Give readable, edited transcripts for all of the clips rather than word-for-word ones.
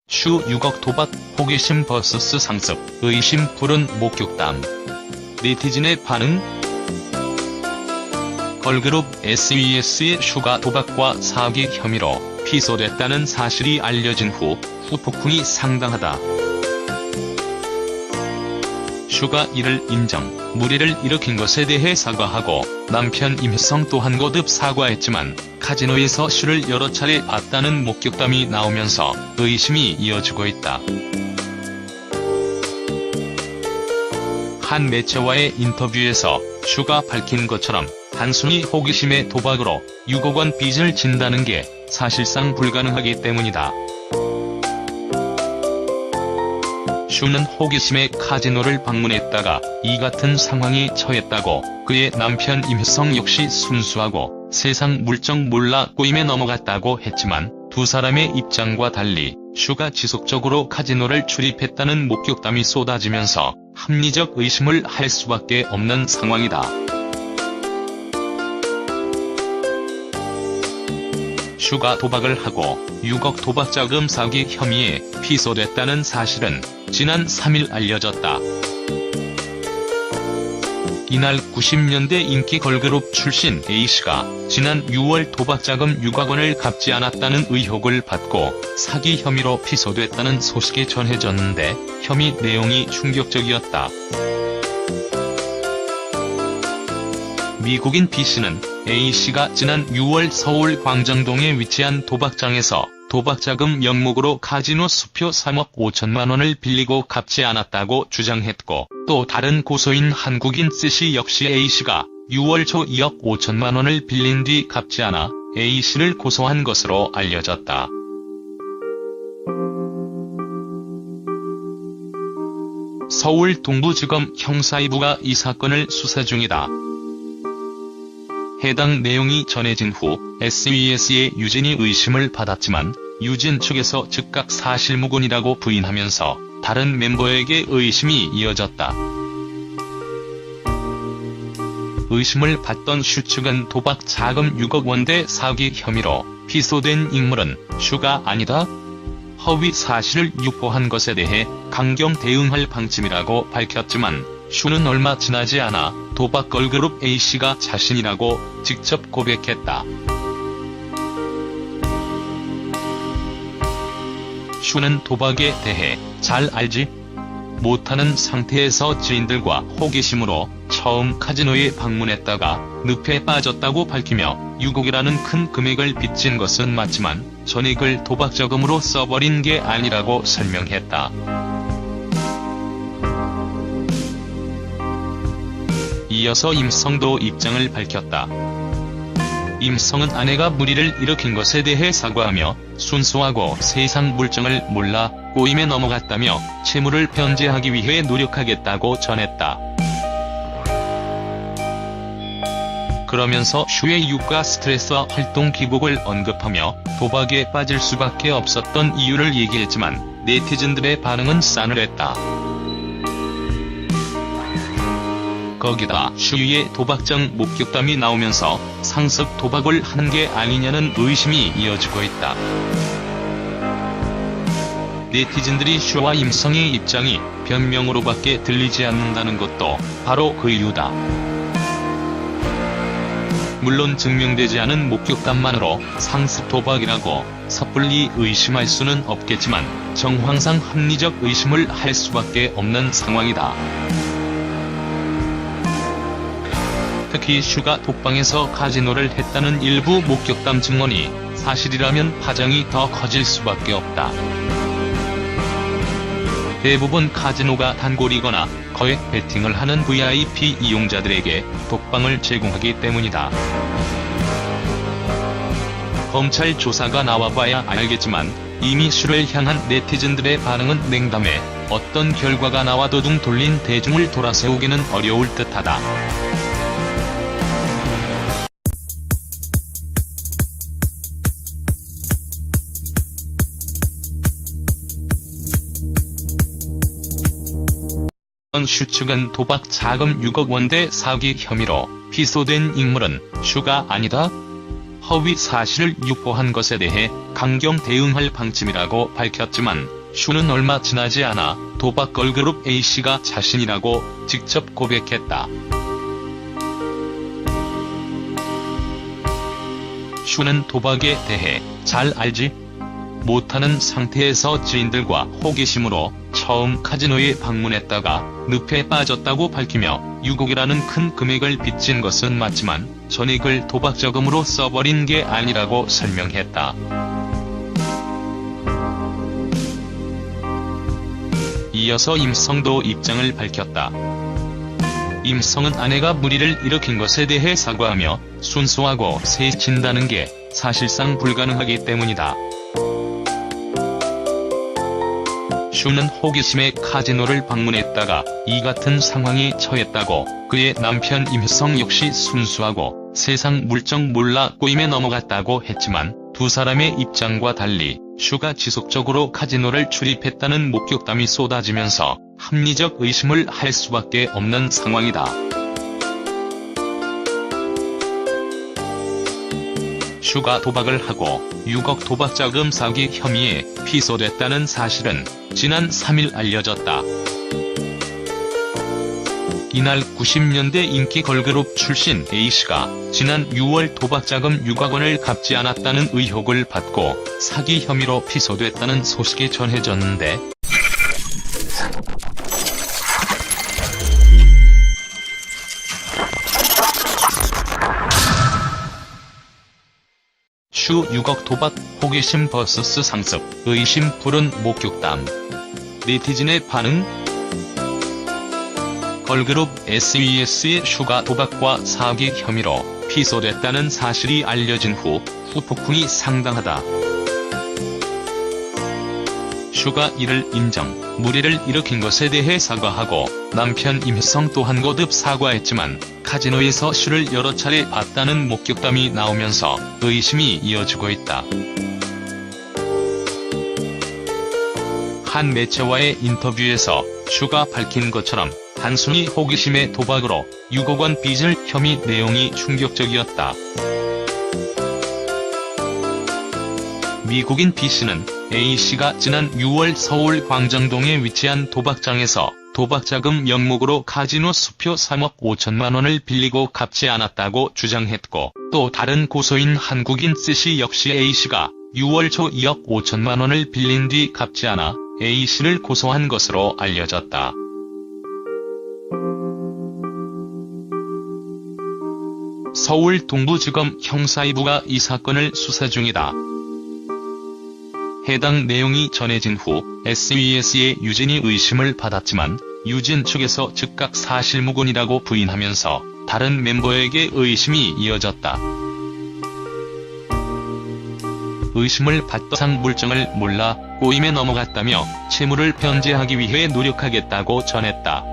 슈 6억 도박, 호기심 vs 상습, 의심 불은 목격담. 네티즌의 반응? 걸그룹 SES의 슈가 도박과 사기 혐의로 피소됐다는 사실이 알려진 후 후폭풍이 상당하다. 슈가 이를 인정, 무리를 일으킨 것에 대해 사과하고 남편 임혜성 또한 거듭 사과했지만 카지노에서 슈를 여러 차례 봤다는 목격담이 나오면서 의심이 이어지고 있다. 한 매체와의 인터뷰에서 슈가 밝힌 것처럼 단순히 호기심의 도박으로 6억 원 빚을 진다는 게 사실상 불가능하기 때문이다. 슈는 호기심에 카지노를 방문했다가 이 같은 상황에 처했다고, 그의 남편 임혜성 역시 순수하고 세상 물정 몰라 꼬임에 넘어갔다고 했지만 두 사람의 입장과 달리 슈가 지속적으로 카지노를 출입했다는 목격담이 쏟아지면서 합리적 의심을 할 수밖에 없는 상황이다. 슈가 도박을 하고 6억 도박자금 사기 혐의에 피소됐다는 사실은 지난 3일 알려졌다. 이날 90년대 인기 걸그룹 출신 A씨가 지난 6월 도박자금 6억 원을 갚지 않았다는 의혹을 받고 사기 혐의로 피소됐다는 소식이 전해졌는데 혐의 내용이 충격적이었다. 미국인 B씨는 A씨가 지난 6월 서울 광장동에 위치한 도박장에서 도박자금 명목으로 카지노 수표 3억 5천만 원을 빌리고 갚지 않았다고 주장했고, 또 다른 고소인 한국인 C씨 역시 A씨가 6월 초 2억 5천만 원을 빌린 뒤 갚지 않아 A씨를 고소한 것으로 알려졌다. 서울 동부지검 형사2부가 이 사건을 수사 중이다. 해당 내용이 전해진 후 SES의 유진이 의심을 받았지만 유진 측에서 즉각 사실무근이라고 부인하면서 다른 멤버에게 의심이 이어졌다. 의심을 받던 슈 측은 도박 자금 6억 원대 사기 혐의로 피소된 인물은 슈가 아니다, 허위 사실을 유포한 것에 대해 강경 대응할 방침이라고 밝혔지만 슈는 얼마 지나지 않아 도박 걸그룹 A씨가 자신이라고 직접 고백했다. 슈는 도박에 대해 잘 알지 못하는 상태에서 지인들과 호기심으로 처음 카지노에 방문했다가 늪에 빠졌다고 밝히며 6억이라는 큰 금액을 빚진 것은 맞지만 전액을 도박자금으로 써버린 게 아니라고 설명했다. 이어서 임성도 입장을 밝혔다. 임성은 아내가 무리를 일으킨 것에 대해 사과하며 순수하고 세상 물정을 몰라 꼬임에 넘어갔다며 채무를 변제하기 위해 노력하겠다고 전했다. 그러면서 슈의 육아 스트레스와 활동 기복을 언급하며 도박에 빠질 수밖에 없었던 이유를 얘기했지만 네티즌들의 반응은 싸늘했다. 거기다 슈의 도박장 목격담이 나오면서 상습 도박을 한 게 아니냐는 의심이 이어지고 있다. 네티즌들이 슈와 임성의 입장이 변명으로밖에 들리지 않는다는 것도 바로 그 이유다. 물론 증명되지 않은 목격담만으로 상습 도박이라고 섣불리 의심할 수는 없겠지만 정황상 합리적 의심을 할 수밖에 없는 상황이다. 특히 슈가 독방에서 카지노를 했다는 일부 목격담 증언이 사실이라면 파장이 더 커질 수밖에 없다. 대부분 카지노가 단골이거나 거액 베팅을 하는 VIP 이용자들에게 독방을 제공하기 때문이다. 검찰 조사가 나와봐야 알겠지만 이미 슈를 향한 네티즌들의 반응은 냉담해 어떤 결과가 나와도 등 돌린 대중을 돌아세우기는 어려울 듯하다. 슈 측은 도박 자금 6억 원대 사기 혐의로 기소된 인물은 슈가 아니다. 허위 사실을 유포한 것에 대해 강경 대응할 방침이라고 밝혔지만 슈는 얼마 지나지 않아 도박 걸그룹 A씨가 자신이라고 직접 고백했다. 슈는 도박에 대해 잘 알지 못하는 상태에서 지인들과 호기심으로 처음 카지노에 방문했다가 늪에 빠졌다고 밝히며 6억이라는 큰 금액을 빚진 것은 맞지만 전액을 도박 자금으로 써버린 게 아니라고 설명했다. 이어서 임성도 입장을 밝혔다. 임성은 아내가 무리를 일으킨 것에 대해 사과하며 순수하고 세진다는 게 사실상 불가능하기 때문이다. 슈는 호기심에 카지노를 방문했다가 이 같은 상황에 처했다고 그의 남편 임성 역시 순수하고 세상 물정 몰라 꼬임에 넘어갔다고 했지만 두 사람의 입장과 달리 슈가 지속적으로 카지노를 출입했다는 목격담이 쏟아지면서 합리적 의심을 할 수밖에 없는 상황이다. 슈가 도박을 하고 6억 도박자금 사기 혐의에 피소됐다는 사실은 지난 3일 알려졌다. 이날 90년대 인기 걸그룹 출신 A씨가 지난 6월 도박자금 6억 원을 갚지 않았다는 의혹을 받고 사기 혐의로 피소됐다는 소식이 전해졌는데 슈 6억 도박 호기심 vs 상습 의심 불은 목격담. 네티즌의 반응? 걸그룹 SES의 슈가 도박과 사기 혐의로 피소됐다는 사실이 알려진 후 후폭풍이 상당하다. 슈가 이를 인정, 무리를 일으킨 것에 대해 사과하고 남편 임성 또한 거듭 사과했지만 카지노에서 슈를 여러 차례 봤다는 목격담이 나오면서 의심이 이어지고 있다. 한 매체와의 인터뷰에서 슈가 밝힌 것처럼 단순히 호기심의 도박으로 6억 원 빚을 혐의 내용이 충격적이었다. 미국인 B씨는 A씨가 지난 6월 서울 광장동에 위치한 도박장에서 도박자금 명목으로 카지노 수표 3억 5천만 원을 빌리고 갚지 않았다고 주장했고 또 다른 고소인 한국인 C씨 역시 A씨가 6월 초 2억 5천만 원을 빌린 뒤 갚지 않아 A씨를 고소한 것으로 알려졌다. 서울 동부지검 형사 2부가 이 사건을 수사 중이다. 해당 내용이 전해진 후 SES의 유진이 의심을 받았지만 유진 측에서 즉각 사실무근이라고 부인하면서 다른 멤버에게 의심이 이어졌다. 의심을 받던 상 물정을 몰라 꼬임에 넘어갔다며 채무를 변제하기 위해 노력하겠다고 전했다.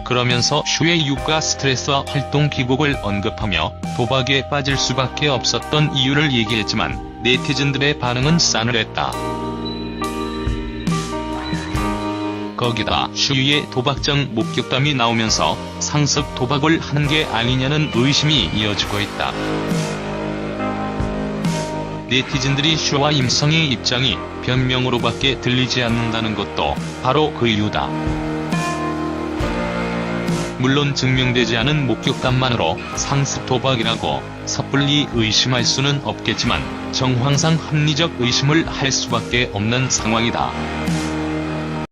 그러면서 슈의 육아 스트레스와 활동 기복을 언급하며 도박에 빠질 수밖에 없었던 이유를 얘기했지만 네티즌들의 반응은 싸늘했다. 거기다 슈의 도박장 목격담이 나오면서 상습 도박을 하는 게 아니냐는 의심이 이어지고 있다. 네티즌들이 슈와 임성의 입장이 변명으로밖에 들리지 않는다는 것도 바로 그 이유다. 물론 증명되지 않은 목격담만으로 상습 도박이라고 섣불리 의심할 수는 없겠지만 정황상 합리적 의심을 할 수밖에 없는 상황이다.